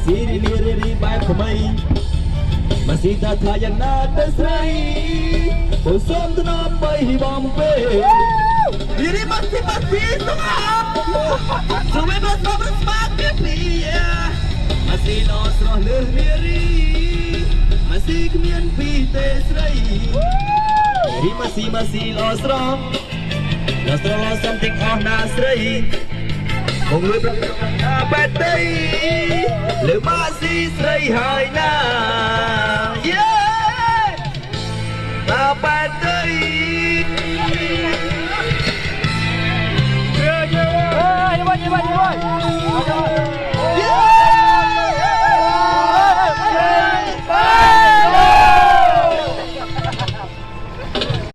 ស៊ីរីបែបថ្មីម៉ាស៊ីតាថាយ៉ាងណាទៅស្រីអូសូមថ្នមបីបំពេរីម៉ាស៊ីសូមសូមមិនសូមស្មាតពីម៉ាស៊ីលោស្រស់លឺនារីម៉ាស៊ីគ្មានពីទេស្រីរីម៉ាស៊ីលោស្រស់សំតិចអស់ណាស្រីមកលួយប្រកាសបែតដីលើម៉ាស៊ីស្រីហើយណា